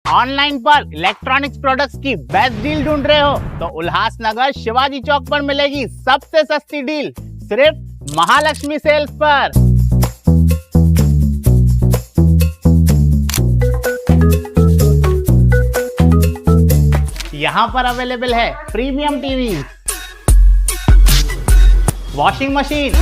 Online पर electronics products की best deal ढूंढ रहे हो तो उल्लासनगर शिवाजी चौक पर मिलेगी सबसे सस्ती डील, सिर्फ महालक्ष्मी सेल्स पर। यहाँ पर अवेलेबल है premium TV, washing machine,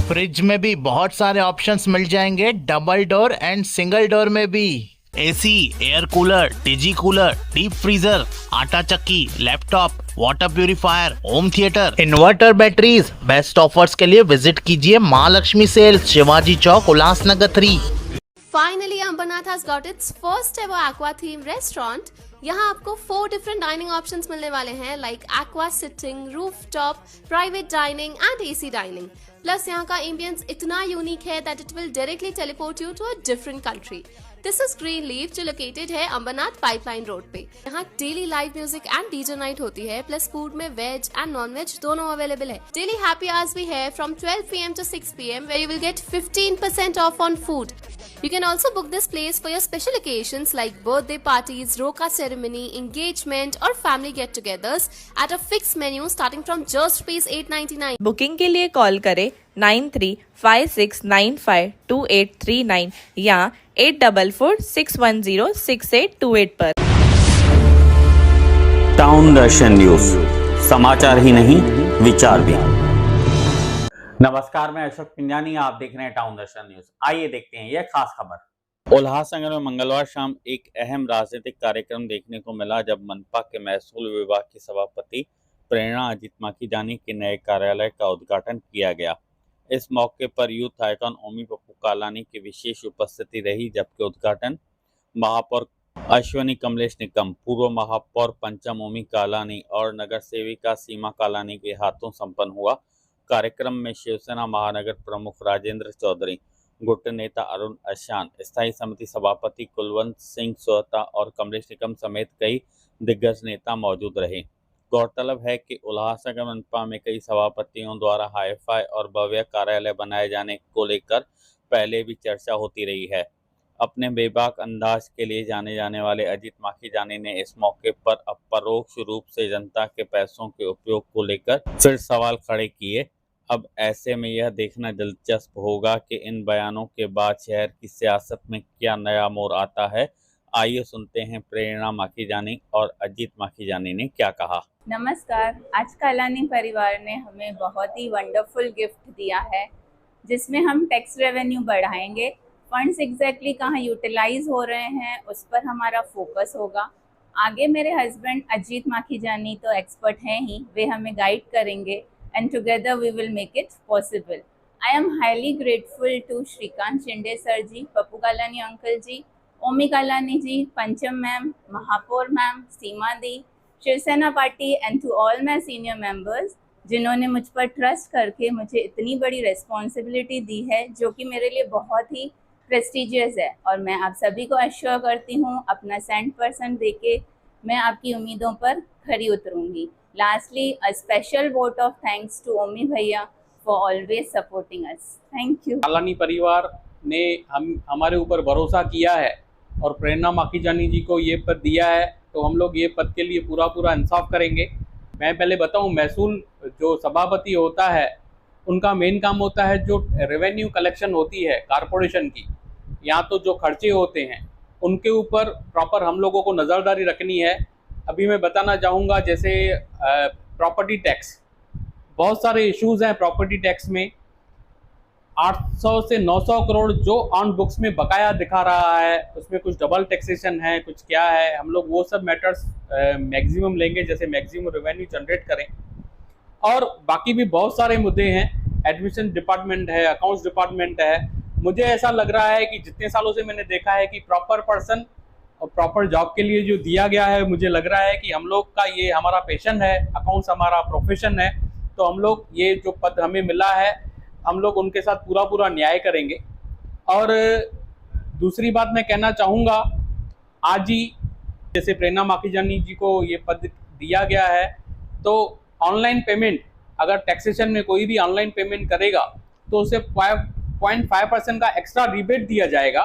fridge में भी बहुत सारे ऑप्शंस मिल जाएंगे, double door and single door में भी। AC, air cooler, TG cooler, deep freezer, आटा चक्की, laptop, water purifier, home theatre, inverter, batteries. Best offers के लिए विजिट कीजिए Mahalakshmi sales, Shivaji Chowk, Ulhasnagar 3। Finally, Ambernath has got its first ever aqua theme restaurant. यहाँ आपको 4 different dining options मिलने वाले हैं like aqua sitting, rooftop, private dining and AC dining. Plus यहाँ का ambience इतना unique है that it will directly teleport you to a different country. This is Greenleaf जो located है अंबरनाथ पाइपलाइन रोड पे। यहाँ daily live music and DJ night होती है, प्लस फूड में वेज एंड नॉन वेज दोनों अवेलेबल है। डेली हैप्पी आवर्स भी है from 12 PM to 6 PM where you will get 15% off on food. You can also book this place for your special occasions like birthday parties, roka ceremony, engagement or family get-togethers at a fixed menu starting from just rupees 899. Booking के लिए call करें 9356952839 या 8446106828 पर। Town दर्शन news, समाचार ही नहीं विचार भी। नमस्कार, मैं अशोक पिंजानी, आप देख रहे हैं टाउन दर्शन न्यूज। आइए देखते हैं यह खास खबर। उल्लासनगर में मंगलवार शाम एक अहम राजनीतिक कार्यक्रम देखने को मिला जब मनपा के महसूल विभाग की सभापति प्रेरणा अजीत माखीजानी के नए कार्यालय का उद्घाटन किया गया। इस मौके पर यूथ आइकॉन ओमी पप्पू कालानी की विशेष उपस्थिति रही, जबकि उद्घाटन महापौर अश्विनी कमलेश निकम, पूर्व महापौर पंचम ओमी कालानी और नगर सेविका सीमा कालानी के हाथों संपन्न हुआ। कार्यक्रम में शिवसेना महानगर प्रमुख राजेंद्र चौधरी, गुट नेता अरुण अशान, स्थायी समिति सभापति कुलवंत सिंह सोहता और कमलेश निकम समेत कई दिग्गज नेता मौजूद रहे। गौरतलब है कि उल्लासनगर मनपा में कई सभापतियों द्वारा हाईफाई और भव्य कार्यालय बनाए जाने को लेकर पहले भी चर्चा होती रही है। अपने बेबाक अंदाज के लिए जाने जाने वाले अजीत माखीजानी ने इस मौके पर परोक्ष रूप से जनता के पैसों के उपयोग को लेकर फिर सवाल खड़े किए। अब ऐसे में यह देखना दिलचस्प होगा कि इन बयानों के बाद शहर की सियासत में क्या नया मोड़ आता है। आइए सुनते हैं प्रेरणा माखीजानी और अजीत माखीजानी ने क्या कहा। नमस्कार, आज कालानी परिवार ने हमें बहुत ही वंडरफुल गिफ्ट दिया है जिसमें हम टैक्स रेवेन्यू बढ़ाएंगे। फंड्स एग्जैक्टली कहाँ यूटिलाइज हो रहे हैं उस पर हमारा फोकस होगा। आगे मेरे हस्बैंड अजीत माखीजानी तो एक्सपर्ट हैं ही, वे हमें गाइड करेंगे and together we will make it possible. I am highly grateful to Shrikant Shinde sir ji, Pappu Kalani uncle ji, Omi Kalani ji, Pancham ma'am, Mahapaur ma'am, Seema di, Shiv Sena party and to all my senior members जिन्होंने मुझ पर trust करके मुझे इतनी बड़ी responsibility दी है जो कि मेरे लिए बहुत ही प्रेस्टिजियस है। और मैं आप सभी को एश्योर करती हूँ अपना 100% देके मैं आपकी उम्मीदों पर खरी उतरूँगी। Lastly, a special vote of thanks to Omi भैया for always supporting us. Thank you. Kalani परिवार ने हमारे ऊपर भरोसा किया है और प्रेरणा माखीजानी जी को ये पद दिया है, तो हम लोग ये पद के लिए पूरा इंसाफ करेंगे। मैं पहले बताऊं, महसूल जो सभापति होता है उनका मेन काम होता है जो रेवेन्यू कलेक्शन होती है कॉरपोरेशन की, यहाँ तो जो खर्चे होते हैं उनके ऊपर प्रॉपर हम लोगों को नज़रदारी रखनी है। अभी मैं बताना चाहूँगा जैसे प्रॉपर्टी टैक्स, बहुत सारे इश्यूज़ हैं प्रॉपर्टी टैक्स में। 800 से 900 करोड़ जो ऑन बुक्स में बकाया दिखा रहा है, उसमें कुछ डबल टैक्सेशन है, कुछ क्या है, हम लोग वो सब मैटर्स मैक्सिमम लेंगे, जैसे मैक्सिमम रेवेन्यू जनरेट करें। और बाकी भी बहुत सारे मुद्दे हैं, एडमिशन डिपार्टमेंट है, अकाउंट्स डिपार्टमेंट है। मुझे ऐसा लग रहा है कि जितने सालों से मैंने देखा है कि प्रॉपर पर्सन और प्रॉपर जॉब के लिए जो दिया गया है, मुझे लग रहा है कि हम लोग का ये हमारा पैशन है, अकाउंट्स हमारा प्रोफेशन है, तो हम लोग ये जो पद हमें मिला है हम लोग उनके साथ पूरा न्याय करेंगे। और दूसरी बात मैं कहना चाहूँगा, आज ही जैसे प्रेरणा माखीजानी जी को ये पद दिया गया है, तो ऑनलाइन पेमेंट, अगर टैक्सेशन में कोई भी ऑनलाइन पेमेंट करेगा तो उसे 0.5% का एक्स्ट्रा रिबेट दिया जाएगा।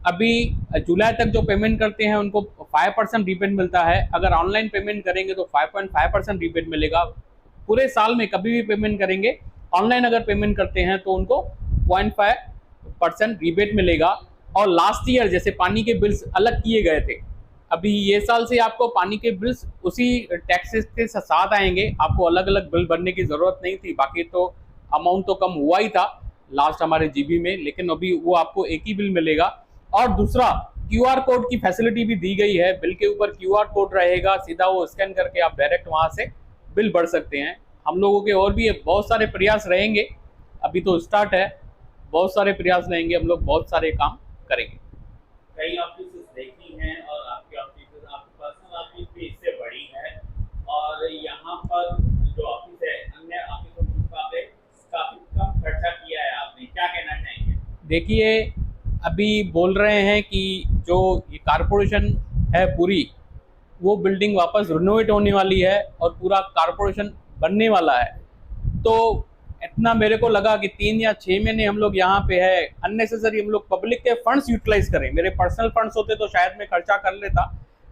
अभी जुलाई तक जो पेमेंट करते हैं उनको 5% रिबेट मिलता है। अगर ऑनलाइन पेमेंट करेंगे तो 5.5% रिबेट मिलेगा। पूरे साल में कभी भी पेमेंट करेंगे, ऑनलाइन अगर पेमेंट करते हैं तो उनको 0.5% रिबेट मिलेगा। और लास्ट ईयर जैसे पानी के बिल्स अलग किए गए थे, अभी ये साल से आपको पानी के बिल्स उसी टैक्सेस के साथ आएंगे, आपको अलग अलग बिल भरने की ज़रूरत नहीं थी। बाकी तो अमाउंट तो कम हुआ ही था लास्ट हमारे जीबी में, लेकिन अभी वो आपको एक ही बिल मिलेगा। और दूसरा, QR कोड की फैसिलिटी भी दी गई है। बिल के ऊपर QR कोड रहेगा, सीधा वो स्कैन करके आप डायरेक्ट वहाँ से बिल भर सकते हैं। हम लोगों के और भी बहुत सारे प्रयास रहेंगे, अभी तो स्टार्ट है, बहुत सारे प्रयास रहेंगे, हम लोग बहुत सारे काम करेंगे। कई ऑफिस देखी हैं और आपकी ऑफिस, आपकी पर्सनल ऑफिस भी इससे बड़ी है, और यहाँ पर जो ऑफिस है अन्य ऑफिसों के मुकाबले काफी कम खर्चा किया है आपने, क्या कहना चाहेंगे? देखिए, अभी बोल रहे हैं कि जो ये कारपोरेशन है पूरी, वो बिल्डिंग वापस रिनोवेट होने वाली है और पूरा कारपोरेशन बनने वाला है। तो इतना मेरे को लगा कि 3 या 6 महीने हम लोग यहाँ पे है, अननेसेसरी हम लोग पब्लिक के फंड्स यूटिलाइज करें। मेरे पर्सनल फंड्स होते तो शायद मैं खर्चा कर लेता,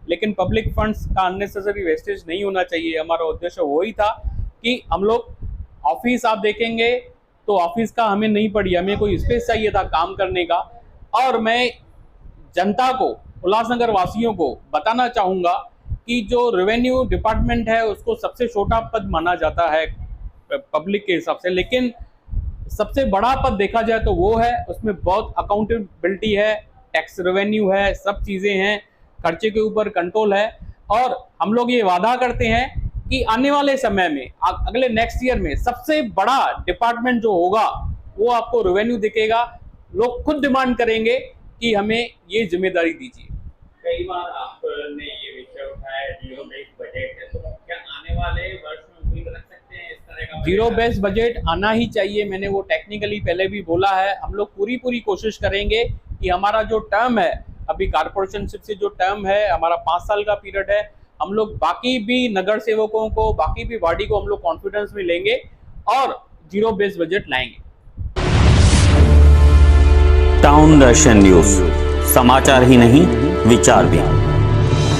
लेकिन पब्लिक फंड्स का अननेसेसरी वेस्टेज नहीं होना चाहिए। हमारा उद्देश्य वही था कि हम लोग ऑफिस, आप देखेंगे तो ऑफिस का हमें नहीं पड़ी, हमें कोई स्पेस चाहिए था काम करने का। और मैं जनता को, उल्लासनगर वासियों को बताना चाहूँगा कि जो रेवेन्यू डिपार्टमेंट है उसको सबसे छोटा पद माना जाता है पब्लिक के हिसाब से, लेकिन सबसे बड़ा पद देखा जाए तो वो है। उसमें बहुत अकाउंटेबिलिटी है, टैक्स रेवेन्यू है, सब चीज़ें हैं, खर्चे के ऊपर कंट्रोल है। और हम लोग ये वादा करते हैं कि आने वाले समय में, अगले नेक्स्ट ईयर में सबसे बड़ा डिपार्टमेंट जो होगा वो आपको रेवेन्यू दिखेगा। लोग खुद डिमांड करेंगे कि हमें ये जिम्मेदारी दीजिए। कई बार आपने ये विषय उठाया, जीरो बेस्ड बजट है, तो क्या आने वाले वर्ष में उम्मीद रख सकते हैं इस तरह का? जीरो बेस्ड बजट आना ही चाहिए, मैंने वो टेक्निकली पहले भी बोला है। हम लोग पूरी कोशिश करेंगे कि हमारा जो टर्म है, अभी कारपोरेशनशिप से जो टर्म है हमारा 5 साल का पीरियड है, हम लोग बाकी भी नगर सेवकों को, बाकी भी बॉडी को हम लोग कॉन्फिडेंस में लेंगे और जीरो बेस्ड बजट लाएंगे। टाउन दर्शन न्यूज, समाचार ही नहीं, विचार भी।